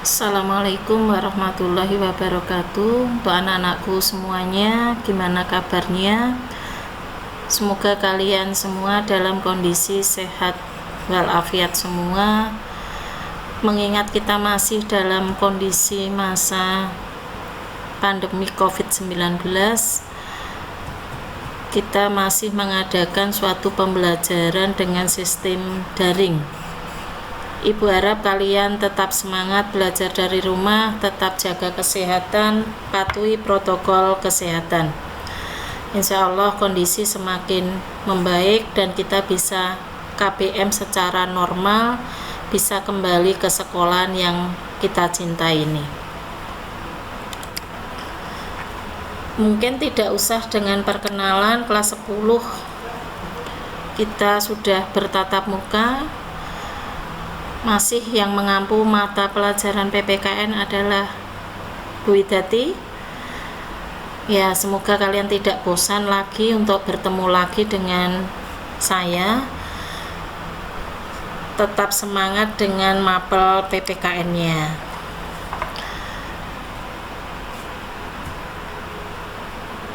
Assalamualaikum warahmatullahi wabarakatuh. Untuk anak-anakku semuanya, gimana kabarnya? Semoga kalian semua dalam kondisi sehat walafiat semua. Mengingat kita masih dalam kondisi masa pandemi COVID-19, kita masih mengadakan suatu pembelajaran dengan sistem daring. Ibu harap kalian tetap semangat belajar dari rumah, tetap jaga kesehatan, patuhi protokol kesehatan. Insya Allah kondisi semakin membaik dan kita bisa KBM secara normal, bisa kembali ke sekolahan yang kita cintai ini. Mungkin tidak usah dengan perkenalan, kelas 10 kita sudah bertatap muka. Masih yang mengampu mata pelajaran PPKN adalah Bu Widati. Ya, semoga kalian tidak bosan lagi untuk bertemu lagi dengan saya. Tetap semangat dengan mapel PPKN-nya.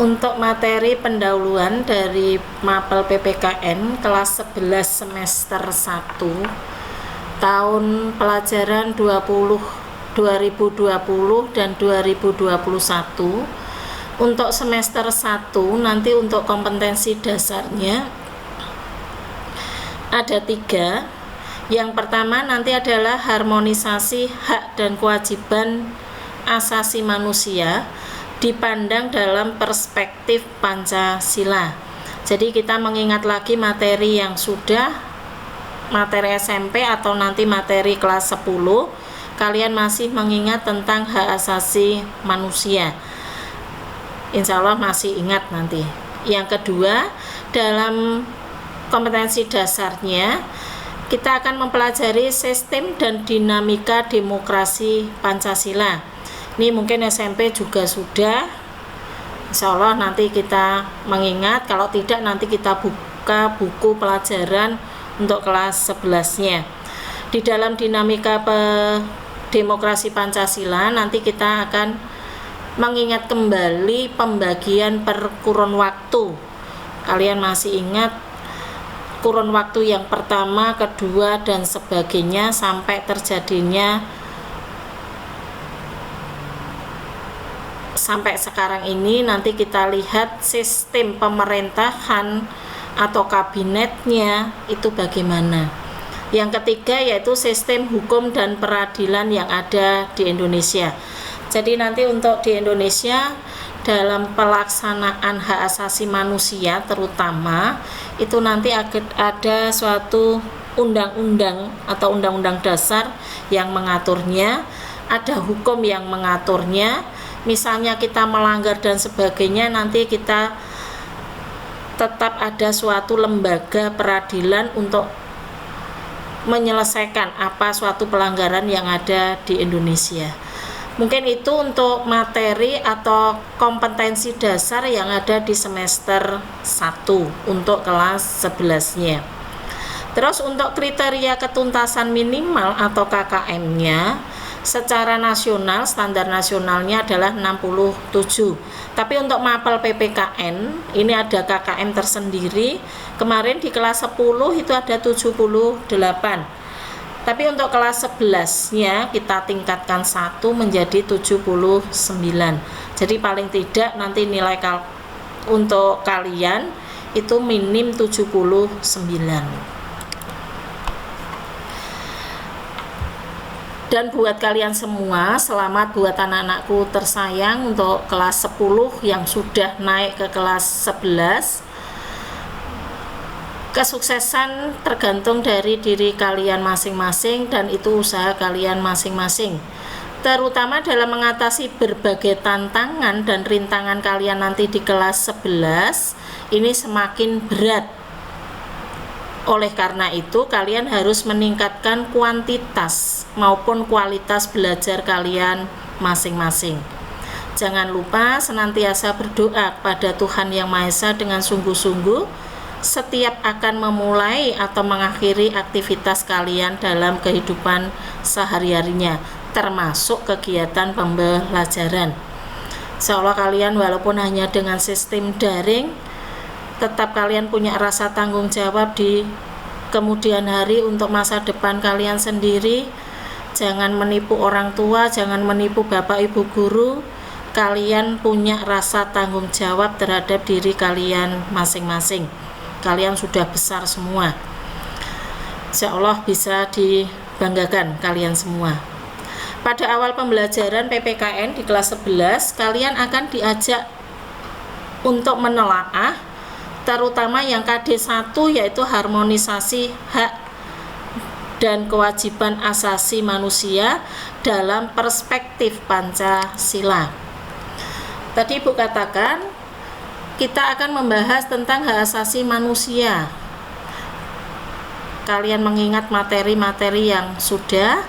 Untuk materi pendahuluan dari mapel PPKN kelas 11 semester 1 tahun pelajaran 2020 dan 2021. Untuk semester 1 nanti untuk kompetensi dasarnya ada 3. Yang pertama nanti adalah harmonisasi hak dan kewajiban asasi manusia dipandang dalam perspektif Pancasila. Jadi kita mengingat lagi materi yang sudah, materi SMP atau nanti materi kelas 10, kalian masih mengingat tentang hak asasi manusia. Insya Allah masih ingat nanti. Yang kedua, dalam kompetensi dasarnya kita akan mempelajari sistem dan dinamika demokrasi Pancasila. Ini mungkin SMP juga sudah. Insya Allah nanti kita mengingat, kalau tidak nanti kita buka buku pelajaran untuk kelas 11-nya. Di dalam dinamika demokrasi Pancasila nanti kita akan mengingat kembali pembagian per kurun waktu. Kalian masih ingat kurun waktu yang pertama, kedua dan sebagainya sampai terjadinya sampai sekarang ini. Nanti kita lihat sistem pemerintahan atau kabinetnya itu bagaimana. Yang ketiga yaitu sistem hukum dan peradilan yang ada di Indonesia. Jadi nanti untuk di Indonesia dalam pelaksanaan hak asasi manusia terutama itu nanti ada suatu undang-undang atau undang-undang dasar yang mengaturnya, ada hukum yang mengaturnya. Misalnya kita melanggar dan sebagainya, nanti kita tetap ada suatu lembaga peradilan untuk menyelesaikan apa suatu pelanggaran yang ada di Indonesia. Mungkin itu untuk materi atau kompetensi dasar yang ada di semester 1 untuk kelas 11-nya. Terus untuk kriteria ketuntasan minimal atau KKM-nya secara nasional, standar nasionalnya adalah 67. Tapi untuk mapel PPKN ini ada KKM tersendiri. Kemarin di kelas 10 itu ada 78. Tapi untuk kelas 11-nya kita tingkatkan 1 menjadi 79. Jadi paling tidak nanti nilai untuk kalian itu minim 79. Dan buat kalian semua, selamat buat anak-anakku tersayang untuk kelas 10 yang sudah naik ke kelas 11. Kesuksesan tergantung dari diri kalian masing-masing dan itu usaha kalian masing-masing. Terutama dalam mengatasi berbagai tantangan dan rintangan kalian nanti di kelas 11, ini semakin berat. Oleh karena itu, kalian harus meningkatkan kuantitas maupun kualitas belajar kalian masing-masing. Jangan lupa senantiasa berdoa kepada Tuhan Yang Maha Esa dengan sungguh-sungguh setiap akan memulai atau mengakhiri aktivitas kalian dalam kehidupan sehari-harinya. termasuk kegiatan pembelajaran. Seolah kalian walaupun hanya dengan sistem daring, tetap kalian punya rasa tanggung jawab di kemudian hari untuk masa depan kalian sendiri. Jangan menipu orang tua, jangan menipu bapak ibu guru. Kalian punya rasa tanggung jawab terhadap diri kalian masing-masing. Kalian sudah besar semua. Insyaallah bisa dibanggakan kalian semua. Pada awal pembelajaran PPKN di kelas 11, kalian akan diajak untuk menelaah, terutama yang KD1 yaitu harmonisasi hak dan kewajiban asasi manusia dalam perspektif Pancasila. Tadi Ibu katakan, kita akan membahas tentang hak asasi manusia. Kalian mengingat materi-materi yang sudah,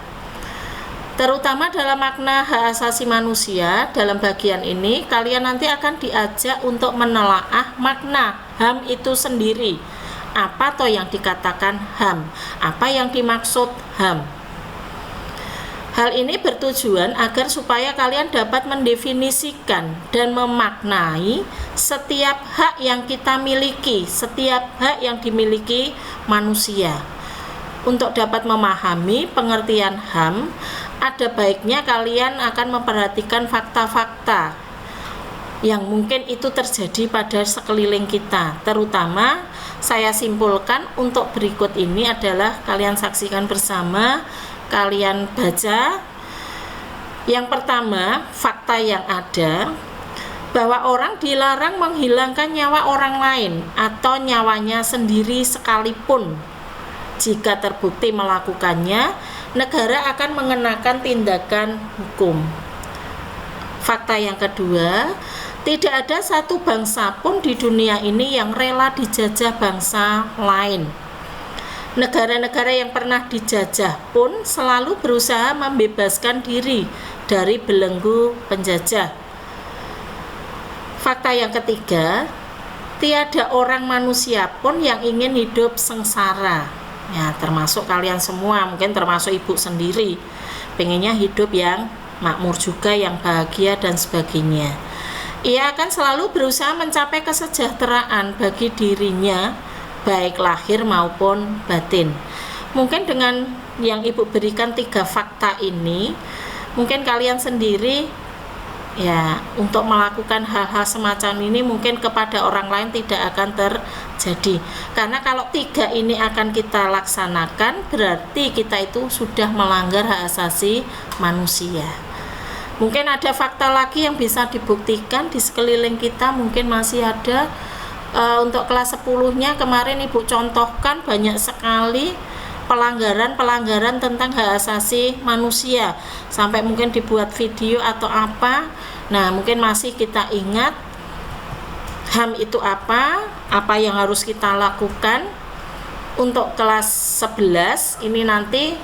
terutama dalam makna hak asasi manusia. Dalam bagian ini kalian nanti akan diajak untuk menelaah makna HAM itu sendiri. Apa toh yang dikatakan HAM? Apa yang dimaksud HAM? Hal ini bertujuan agar supaya kalian dapat mendefinisikan dan memaknai setiap hak yang kita miliki, setiap hak yang dimiliki manusia. Untuk dapat memahami pengertian HAM, ada baiknya kalian akan memperhatikan fakta-fakta yang mungkin itu terjadi pada sekeliling kita. Terutama saya simpulkan untuk berikut ini adalah kalian saksikan bersama, kalian baca. Yang pertama, fakta yang ada bahwa orang dilarang menghilangkan nyawa orang lain atau nyawanya sendiri sekalipun. Jika terbukti melakukannya, negara akan mengenakan tindakan hukum. Fakta yang kedua, tidak ada satu bangsa pun di dunia ini yang rela dijajah bangsa lain. Negara-negara yang pernah dijajah pun selalu berusaha membebaskan diri dari belenggu penjajah. Fakta yang ketiga, tiada orang manusia pun yang ingin hidup sengsara. Ya, termasuk kalian semua, mungkin termasuk ibu sendiri, pengennya hidup yang makmur juga, yang bahagia dan sebagainya. Ia akan selalu berusaha mencapai kesejahteraan bagi dirinya, baik lahir maupun batin. Mungkin dengan yang ibu berikan 3 fakta ini, mungkin kalian sendiri ya untuk melakukan hal-hal semacam ini mungkin kepada orang lain tidak akan terjadi. Karena kalau 3 ini akan kita laksanakan, berarti kita itu sudah melanggar hak asasi manusia. Mungkin ada fakta lagi yang bisa dibuktikan di sekeliling kita, mungkin masih ada. Untuk kelas 10-nya kemarin ibu contohkan banyak sekali pelanggaran tentang hak asasi manusia, sampai mungkin dibuat video atau apa. Nah, mungkin masih kita ingat HAM itu apa yang harus kita lakukan. Untuk kelas 11 ini nanti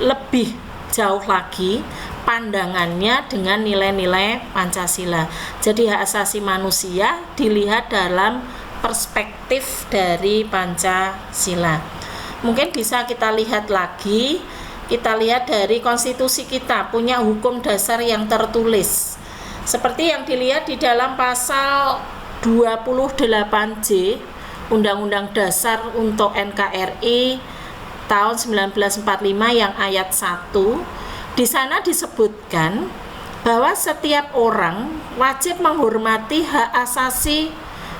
lebih jauh lagi pandangannya dengan nilai-nilai Pancasila. Jadi hak asasi manusia dilihat dalam perspektif dari Pancasila. Mungkin bisa kita lihat lagi, kita lihat dari konstitusi kita punya hukum dasar yang tertulis. Seperti yang dilihat di dalam pasal 28J Undang-Undang Dasar untuk NKRI tahun 1945 yang ayat 1. Di sana disebutkan bahwa setiap orang wajib menghormati hak asasi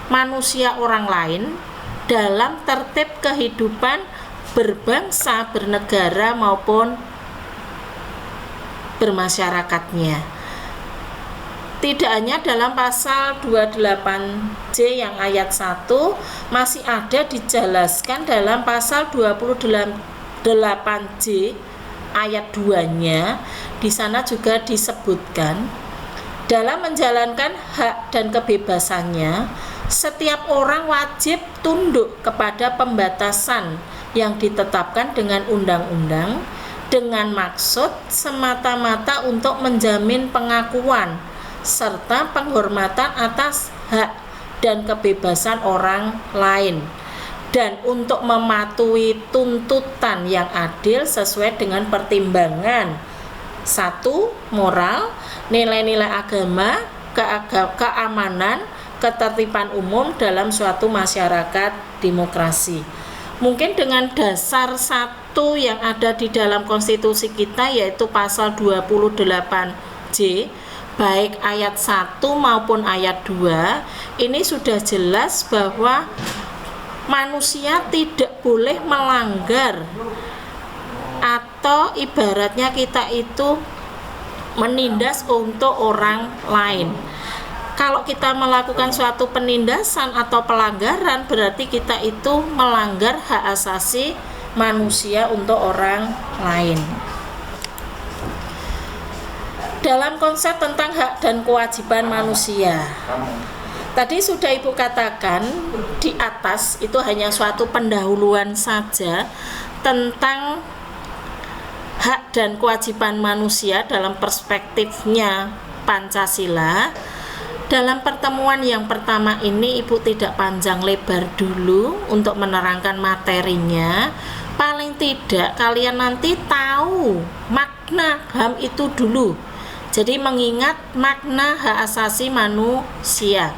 manusia orang lain dalam tertib kehidupan berbangsa, bernegara maupun bermasyarakatnya. Tidak hanya dalam pasal 28J yang ayat 1, masih ada dijelaskan dalam pasal 28J ayat 2-nya. Di sana juga disebutkan dalam menjalankan hak dan kebebasannya, setiap orang wajib tunduk kepada pembatasan yang ditetapkan dengan undang-undang dengan maksud semata-mata untuk menjamin pengakuan serta penghormatan atas hak dan kebebasan orang lain dan untuk mematuhi tuntutan yang adil sesuai dengan pertimbangan satu, moral, nilai-nilai agama, keamanan, ketertiban umum dalam suatu masyarakat demokrasi. Mungkin dengan dasar satu yang ada di dalam konstitusi kita, yaitu pasal 28J, baik ayat 1 maupun ayat 2, ini sudah jelas bahwa manusia tidak boleh melanggar, atau ibaratnya kita itu menindas untuk orang lain. Kalau kita melakukan suatu penindasan atau pelanggaran, berarti kita itu melanggar hak asasi manusia untuk orang lain. Dalam konsep tentang hak dan kewajiban manusia, tadi sudah Ibu katakan di atas, itu hanya suatu pendahuluan saja tentang hak dan kewajiban manusia dalam perspektifnya Pancasila. Dalam pertemuan yang pertama ini Ibu tidak panjang lebar dulu untuk menerangkan materinya. Paling tidak kalian nanti tahu makna HAM itu dulu. Jadi mengingat makna hak asasi manusia.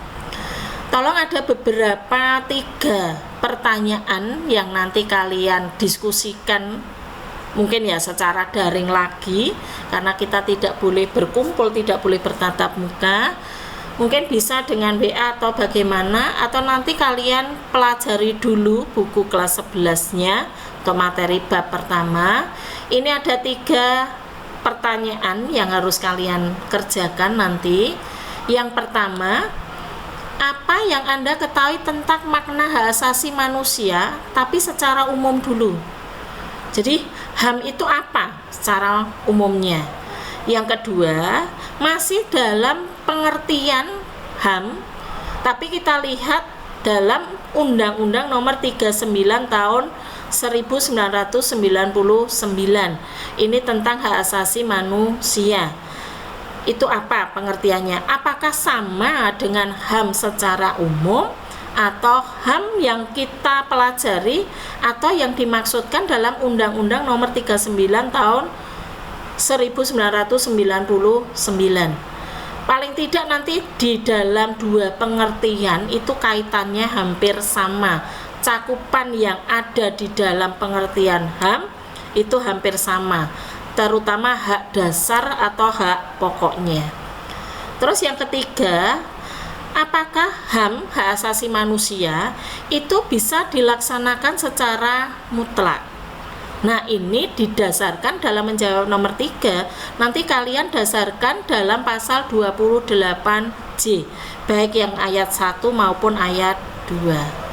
Tolong ada beberapa 3 pertanyaan yang nanti kalian diskusikan, mungkin ya secara daring lagi, karena kita tidak boleh berkumpul, tidak boleh bertatap muka. Mungkin bisa dengan WA atau bagaimana, atau nanti kalian pelajari dulu buku kelas 11-nya untuk materi bab pertama. Ini ada 3 pertanyaan yang harus kalian kerjakan nanti. Yang pertama, apa yang Anda ketahui tentang makna hak asasi manusia, tapi secara umum dulu. Jadi HAM itu apa secara umumnya? Yang kedua, masih dalam pengertian HAM, tapi kita lihat dalam Undang-Undang Nomor 39 Tahun 1999. Ini tentang hak asasi manusia. Itu apa pengertiannya? Apakah sama dengan HAM secara umum, atau HAM yang kita pelajari atau yang dimaksudkan dalam Undang-Undang Nomor 39 Tahun 1999. Paling tidak nanti di dalam 2 pengertian itu kaitannya hampir sama. Cakupan yang ada di dalam pengertian HAM itu hampir sama, terutama hak dasar atau hak pokoknya. Terus yang ketiga, apakah HAM, hak asasi manusia, itu bisa dilaksanakan secara mutlak? Nah, ini didasarkan dalam menjawab nomor 3. Nanti kalian dasarkan dalam pasal 28J, baik yang ayat 1 maupun ayat 2.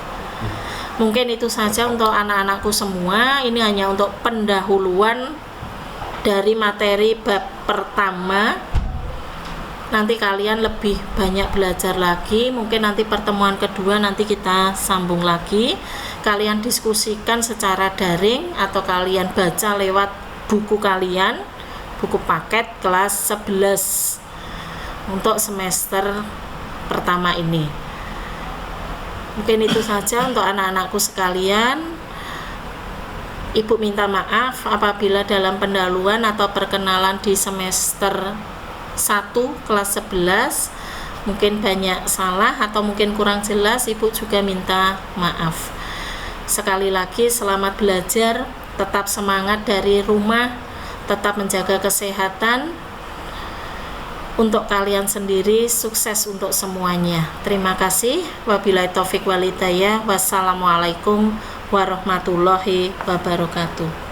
Mungkin itu saja untuk anak-anakku semua. Ini hanya untuk pendahuluan dari materi bab pertama. Nanti kalian lebih banyak belajar lagi. Mungkin nanti pertemuan kedua nanti kita sambung lagi. Kalian diskusikan secara daring atau kalian baca lewat buku kalian, buku paket kelas 11 untuk semester pertama ini. Mungkin itu saja untuk anak-anakku sekalian. Ibu minta maaf apabila dalam pendahuluan atau perkenalan di semester 1 kelas 11 mungkin banyak salah atau mungkin kurang jelas. Ibu juga minta maaf. Sekali lagi selamat belajar, tetap semangat dari rumah, tetap menjaga kesehatan untuk kalian sendiri, sukses untuk semuanya. Terima kasih. Wabillahi taufik wal hidayah. Wassalamualaikum warahmatullahi wabarakatuh.